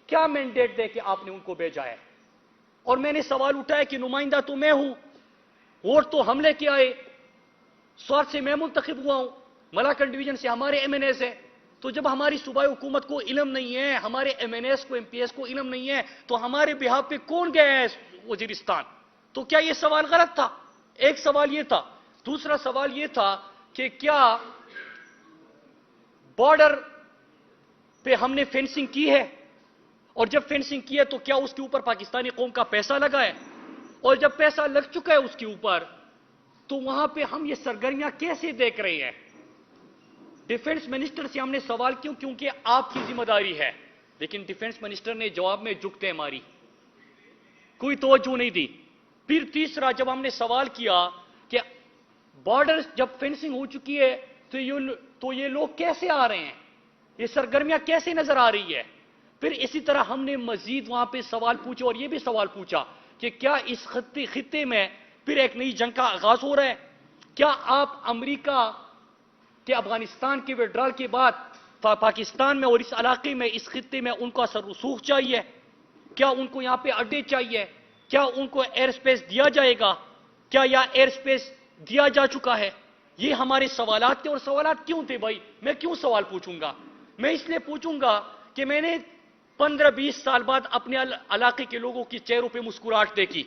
کیا مینڈیٹ دے کہ آپ نے ان کو بھیجا ہے؟ اور میں نے سوال اٹھایا کہ نمائندہ تو میں ہوں، ووٹ تو ہم لے کے آئے، سوات سے میں منتخب ہوا ہوں، ملاکنڈ ڈویژن سے ہمارے ایم این ایز ہیں، تو جب ہماری صوبائی حکومت کو علم نہیں ہے، ہمارے ایم این ایز کو ایم پی ایس کو علم نہیں ہے، تو ہمارے بہاف پہ کون گیا ہے وزیرستان؟ تو کیا یہ سوال غلط تھا؟ ایک سوال یہ تھا۔ دوسرا سوال یہ تھا کہ کیا بارڈر پہ ہم نے فینسنگ کی ہے؟ اور جب فینسنگ کی ہے تو کیا اس کے اوپر پاکستانی قوم کا پیسہ لگا ہے؟ اور جب پیسہ لگ چکا ہے اس کے اوپر تو وہاں پہ ہم یہ سرگرمیاں کیسے دیکھ رہے ہیں؟ ڈیفنس منسٹر سے ہم نے سوال کیوں؟ کیونکہ آپ کی ذمہ داری ہے، لیکن ڈیفنس منسٹر نے جواب میں جھکتے ماری، کوئی توجہ نہیں دی۔ پھر تیسرا جب ہم نے سوال کیا کہ بارڈر جب فینسنگ ہو چکی ہے تو یہ لوگ کیسے آ رہے ہیں، یہ سرگرمیاں کیسے نظر آ رہی ہے؟ پھر اسی طرح ہم نے مزید وہاں پہ سوال پوچھے، اور یہ بھی سوال پوچھا کہ کیا اس خطے میں پھر ایک نئی جنگ کا آغاز ہو رہا ہے؟ کیا آپ امریکہ کہ افغانستان کے وڈرال کے بعد پاکستان میں اور اس علاقے میں اس خطے میں ان کو اثر رسوخ چاہیے؟ کیا ان کو یہاں پہ اڈے چاہیے؟ کیا ان کو ایئر سپیس دیا جائے گا؟ کیا یا ایئر سپیس دیا جا چکا ہے؟ یہ ہمارے سوالات تھے۔ اور سوالات کیوں تھے بھائی؟ میں کیوں سوال پوچھوں گا؟ میں اس لیے پوچھوں گا کہ میں نے 15-20 سال بعد اپنے علاقے کے لوگوں کی چہروں پہ مسکراہٹ دیکھی۔